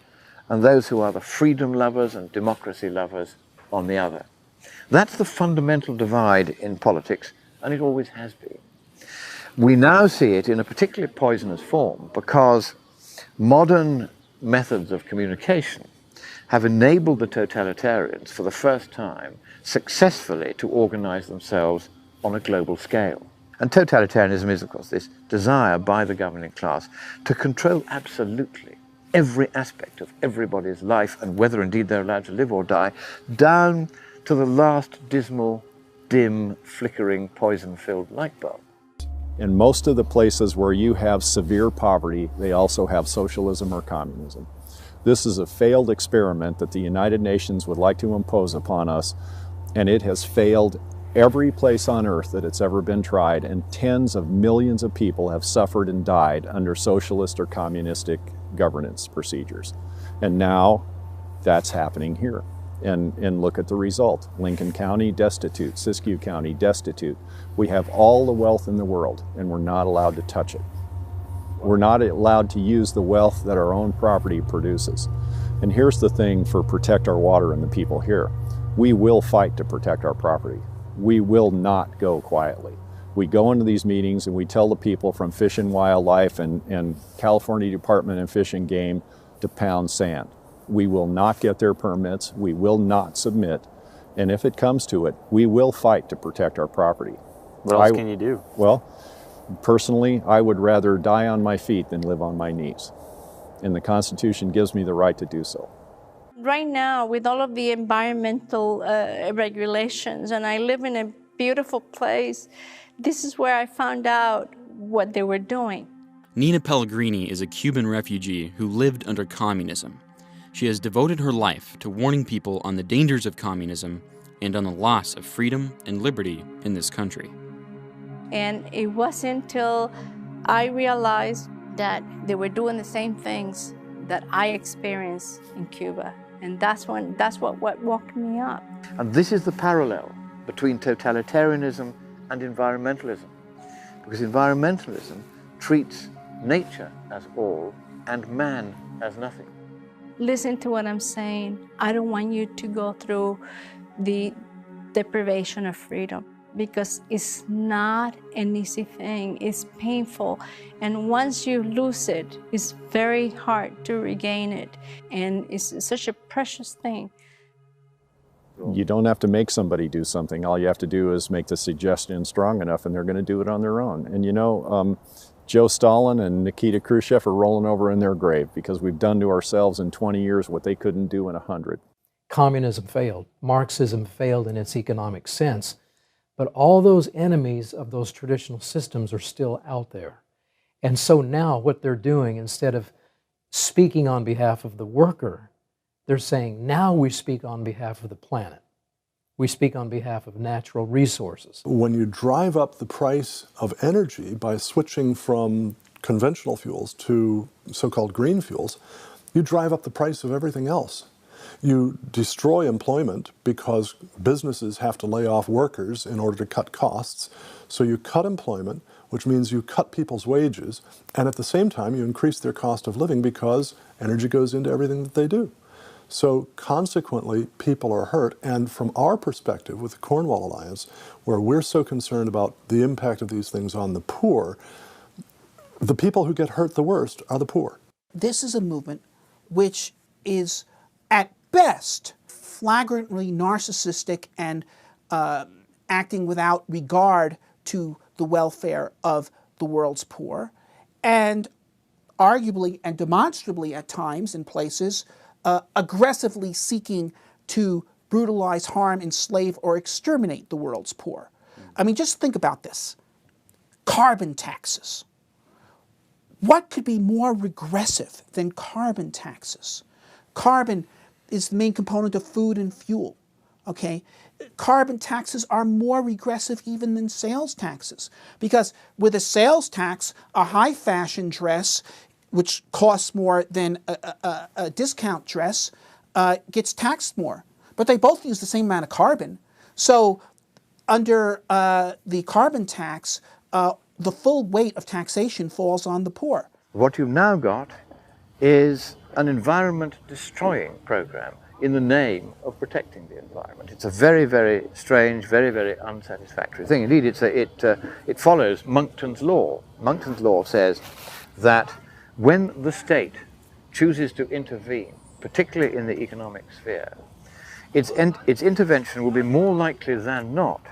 and those who are the freedom lovers and democracy lovers on the other. That's the fundamental divide in politics, and it always has been. We now see it in a particularly poisonous form because modern methods of communication have enabled the totalitarians for the first time successfully to organize themselves on a global scale. And totalitarianism is, of course, this desire by the governing class to control absolutely every aspect of everybody's life and whether indeed they're allowed to live or die, down to the last dismal, dim, flickering, poison-filled light bulb. In most of the places where you have severe poverty, they also have socialism or communism. This is a failed experiment that the United Nations would like to impose upon us, and it has failed every place on earth that it's ever been tried, and tens of millions of people have suffered and died under socialist or communistic governance procedures. And now that's happening here. And look at the result. Lincoln County destitute, Siskiyou County destitute. We have all the wealth in the world, and we're not allowed to touch it. We're not allowed to use the wealth that our own property produces. And here's the thing for Protect Our Water and the people here. We will fight to protect our property. We will not go quietly. We go into these meetings and we tell the people from Fish and Wildlife and California Department of Fish and Game to pound sand. We will not get their permits. We will not submit. And if it comes to it, we will fight to protect our property. What else can you do? Well, personally, I would rather die on my feet than live on my knees. And the Constitution gives me the right to do so. Right now, with all of the environmental regulations, and I live in a beautiful place, this is where I found out what they were doing. Nina Pellegrini is a Cuban refugee who lived under communism. She has devoted her life to warning people on the dangers of communism and on the loss of freedom and liberty in this country. And it wasn't until I realized that they were doing the same things that I experienced in Cuba. And that's what woke me up. And this is the parallel between totalitarianism and environmentalism. Because environmentalism treats nature as all and man as nothing. Listen to what I'm saying. I don't want you to go through the deprivation of freedom because it's not an easy thing. It's painful. And once you lose it, it's very hard to regain it. And it's such a precious thing. You don't have to make somebody do something. All you have to do is make the suggestion strong enough and they're going to do it on their own. And you know, Joe Stalin and Nikita Khrushchev are rolling over in their grave because we've done to ourselves in 20 years what they couldn't do in 100. Communism failed. Marxism failed in its economic sense. But all those enemies of those traditional systems are still out there. And so now what they're doing, instead of speaking on behalf of the worker, they're saying, now we speak on behalf of the planet. We speak on behalf of natural resources. When you drive up the price of energy by switching from conventional fuels to so-called green fuels, you drive up the price of everything else. You destroy employment because businesses have to lay off workers in order to cut costs. So you cut employment, which means you cut people's wages, and at the same time you increase their cost of living because energy goes into everything that they do. So consequently, people are hurt, and from our perspective with the Cornwall Alliance, where we're so concerned about the impact of these things on the poor, the people who get hurt the worst are the poor. This is a movement which is, at best, flagrantly narcissistic and acting without regard to the welfare of the world's poor, and arguably and demonstrably at times in places aggressively seeking to brutalize, harm, enslave, or exterminate the world's poor. I mean, just think about this. Carbon taxes. What could be more regressive than carbon taxes? Carbon is the main component of food and fuel, okay? Carbon taxes are more regressive even than sales taxes, because with a sales tax, a high fashion dress, which costs more than a discount dress, gets taxed more. But they both use the same amount of carbon. So under the carbon tax, the full weight of taxation falls on the poor. What you've now got is an environment-destroying program in the name of protecting the environment. It's a very, very strange, very, very unsatisfactory thing. Indeed, it follows Monckton's law. Monckton's law says that when the state chooses to intervene, particularly in the economic sphere, its intervention will be more likely than not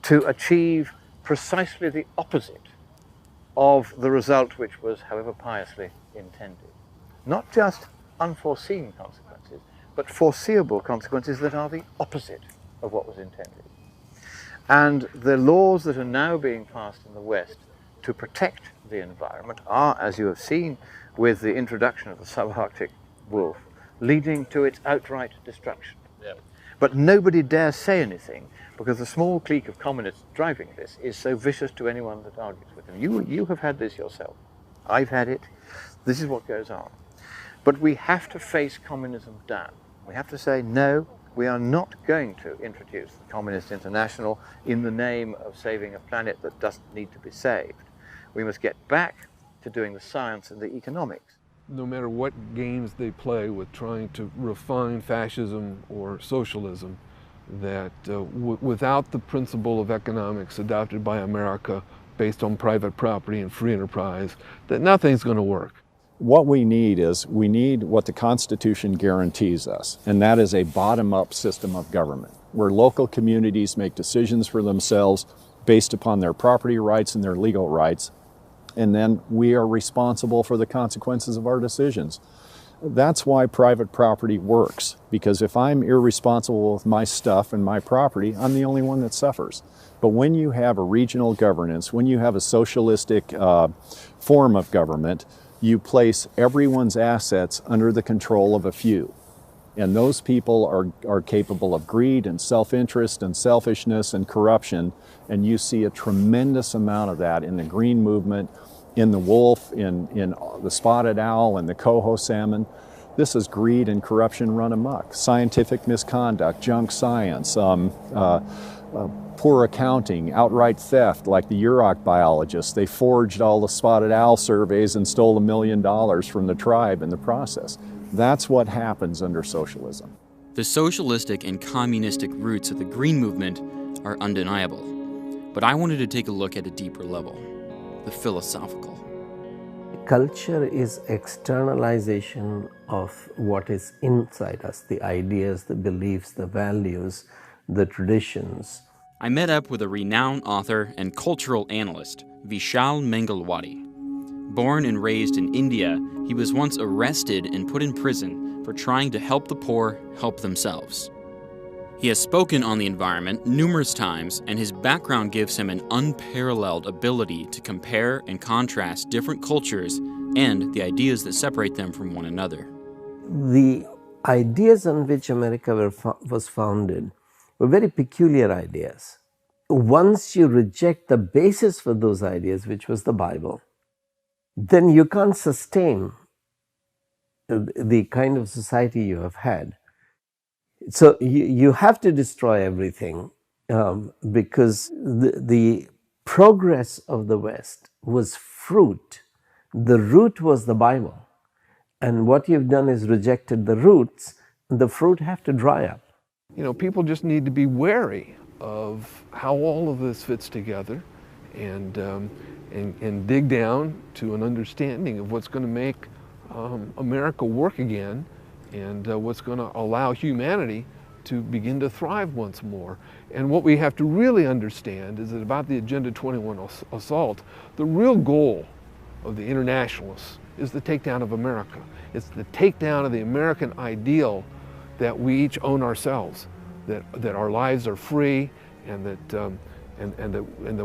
to achieve precisely the opposite of the result which was, however piously, intended. Not just unforeseen consequences, but foreseeable consequences that are the opposite of what was intended. And the laws that are now being passed in the West to protect the environment are, as you have seen with the introduction of the subarctic wolf, leading to its outright destruction. Yeah. But nobody dares say anything because the small clique of communists driving this is so vicious to anyone that argues with them. You have had this yourself. I've had it. This is what goes on. But we have to face communism down. We have to say, no, we are not going to introduce the Communist International in the name of saving a planet that doesn't need to be saved. We must get back to doing the science and the economics. No matter what games they play with trying to refine fascism or socialism, that without the principle of economics adopted by America based on private property and free enterprise, that nothing's going to work. What we need what the Constitution guarantees us, and that is a bottom-up system of government, where local communities make decisions for themselves based upon their property rights and their legal rights, and then we are responsible for the consequences of our decisions. That's why private property works, because if I'm irresponsible with my stuff and my property, I'm the only one that suffers. But when you have a regional governance, when you have a socialistic form of government, you place everyone's assets under the control of a few. And those people are capable of greed and self-interest and selfishness and corruption. And you see a tremendous amount of that in the green movement, in the wolf, in the spotted owl and the coho salmon. This is greed and corruption run amok. Scientific misconduct, junk science, poor accounting, outright theft, like the Yurok biologists. They forged all the spotted owl surveys and stole $1 million from the tribe in the process. That's what happens under socialism. The socialistic and communistic roots of the Green Movement are undeniable. But I wanted to take a look at a deeper level, the philosophical. Culture is externalization of what is inside us, the ideas, the beliefs, the values, the traditions. I met up with a renowned author and cultural analyst, Vishal Mangalwadi. Born and raised in India, he was once arrested and put in prison for trying to help the poor help themselves. He has spoken on the environment numerous times, and his background gives him an unparalleled ability to compare and contrast different cultures and the ideas that separate them from one another. The ideas on which America was founded were very peculiar ideas. Once you reject the basis for those ideas, which was the Bible, then you can't sustain the kind of society you have had. So you have to destroy everything because the progress of the West was fruit. The root was the Bible. And what you've done is rejected the roots, and the fruit have to dry up. You know, people just need to be wary of how all of this fits together and dig down to an understanding of what's going to make America work again and what's going to allow humanity to begin to thrive once more. And what we have to really understand is that about the Agenda 21 assault, the real goal of the internationalists is the takedown of America. It's the takedown of the American ideal that we each own ourselves, that our lives are free and that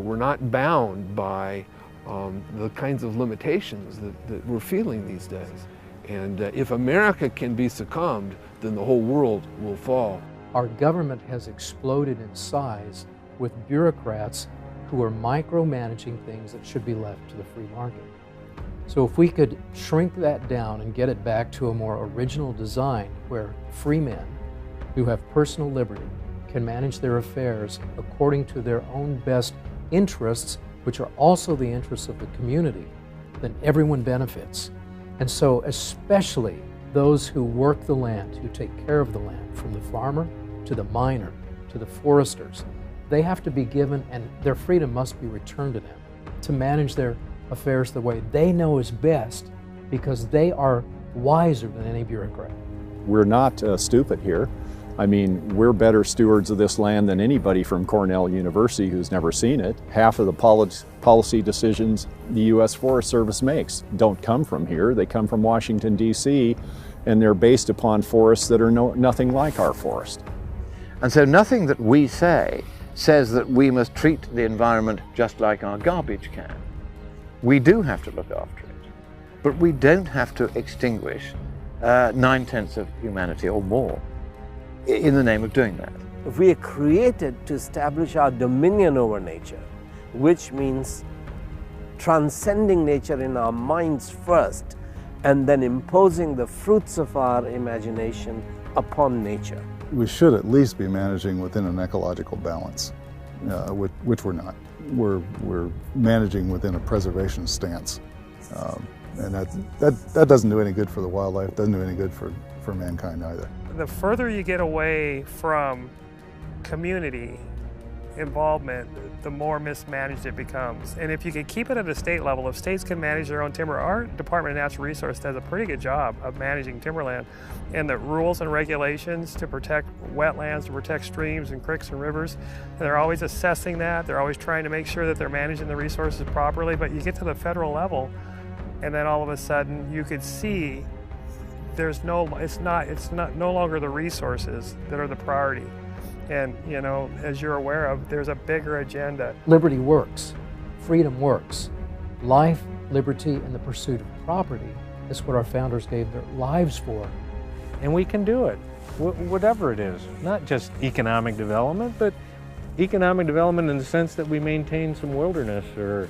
we're not bound by the kinds of limitations that we're feeling these days. And if America can be succumbed, then the whole world will fall. Our government has exploded in size with bureaucrats who are micromanaging things that should be left to the free market. So if we could shrink that down and get it back to a more original design where free men who have personal liberty can manage their affairs according to their own best interests, which are also the interests of the community, then everyone benefits. And so especially those who work the land, who take care of the land, from the farmer to the miner to the foresters, they have to be given, and their freedom must be returned to them, to manage their affairs the way they know is best, because they are wiser than any bureaucrat. We're not stupid here. I mean, we're better stewards of this land than anybody from Cornell University who's never seen it. Half of the policy decisions the U.S. Forest Service makes don't come from here. They come from Washington, D.C., and they're based upon forests that are nothing like our forest. And so nothing that we say says that we must treat the environment just like our garbage can. We do have to look after it, but we don't have to extinguish 9/10 of humanity or more in the name of doing that. We are created to establish our dominion over nature, which means transcending nature in our minds first, and then imposing the fruits of our imagination upon nature. We should at least be managing within an ecological balance, which we're not. We're managing within a preservation stance, and that doesn't do any good for the wildlife, doesn't do any good for mankind either. The further you get away from community involvement, the more mismanaged it becomes. And if you can keep it at a state level, if states can manage their own timber, our Department of Natural Resources does a pretty good job of managing timberland, and the rules and regulations to protect wetlands, to protect streams and creeks and rivers, and they're always assessing that. They're always trying to make sure that they're managing the resources properly. But you get to the federal level, and then all of a sudden you could see it's no longer the resources that are the priority. And, you know, as you're aware of, there's a bigger agenda. Liberty works. Freedom works. Life, liberty, and the pursuit of property is what our founders gave their lives for. And we can do it, whatever it is. Not just economic development, but economic development in the sense that we maintain some wilderness or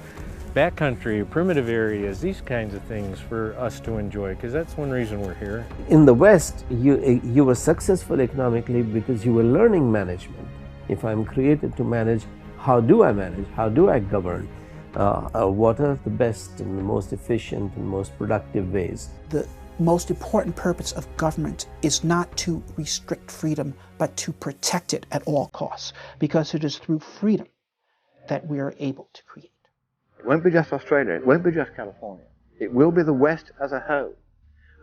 backcountry, primitive areas, these kinds of things for us to enjoy, because that's one reason we're here. In the West, you were successful economically because you were learning management. If I'm created to manage, how do I manage? How do I govern? What are the best and the most efficient and most productive ways? The most important purpose of government is not to restrict freedom, but to protect it at all costs, because it is through freedom that we are able to create. It won't be just Australia, it won't be just California. It will be the West as a whole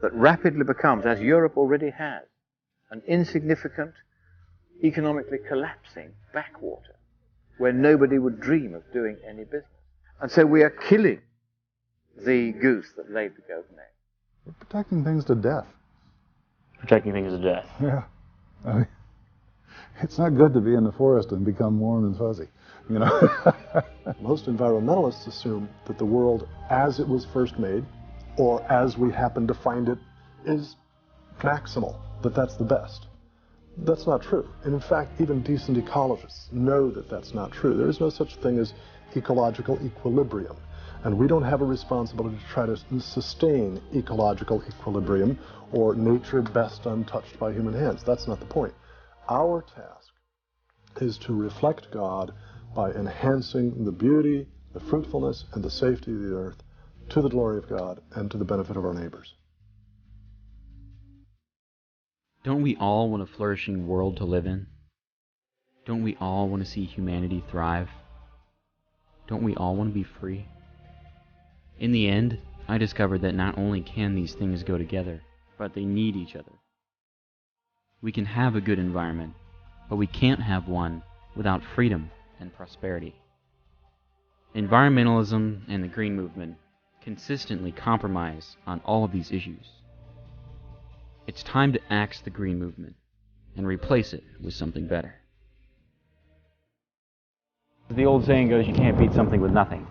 that rapidly becomes, as Europe already has, an insignificant, economically collapsing backwater where nobody would dream of doing any business. And so we are killing the goose that laid the golden egg. We're protecting things to death. Protecting things to death. Yeah. I mean, it's not good to be in the forest and become warm and fuzzy, you know. Most environmentalists assume that the world as it was first made, or as we happen to find it, is maximal, that that's the best. That's not true. And in fact, even decent ecologists know that that's not true. There is no such thing as ecological equilibrium. And we don't have a responsibility to try to sustain ecological equilibrium or nature best untouched by human hands. That's not the point. Our task is to reflect God by enhancing the beauty, the fruitfulness, and the safety of the earth to the glory of God and to the benefit of our neighbors. Don't we all want a flourishing world to live in? Don't we all want to see humanity thrive? Don't we all want to be free? In the end, I discovered that not only can these things go together, but they need each other. We can have a good environment, but we can't have one without freedom and prosperity. Environmentalism and the Green Movement consistently compromise on all of these issues. It's time to axe the Green Movement and replace it with something better. The old saying goes, you can't beat something with nothing.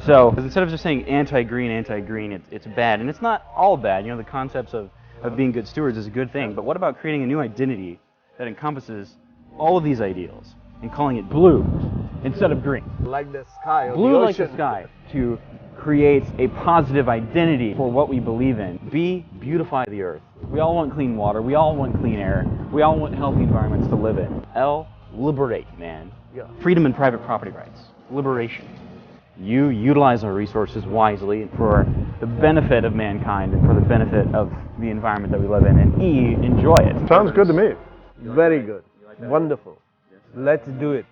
So instead of just saying anti-green, it's bad. And it's not all bad. You know, the concepts of being good stewards is a good thing. But what about creating a new identity that encompasses all of these ideals and calling it blue instead of green? Like the sky or blue the like ocean. the sky, to create a positive identity for what we believe in. Beautify the earth. We all want clean water. We all want clean air. We all want healthy environments to live in. L liberate, man. Yeah. Freedom and private property rights. Liberation. You utilize our resources wisely for the benefit of mankind and for the benefit of the environment that we live in, and E, enjoy it. Sounds good to me. Very good. Wonderful. Let's do it.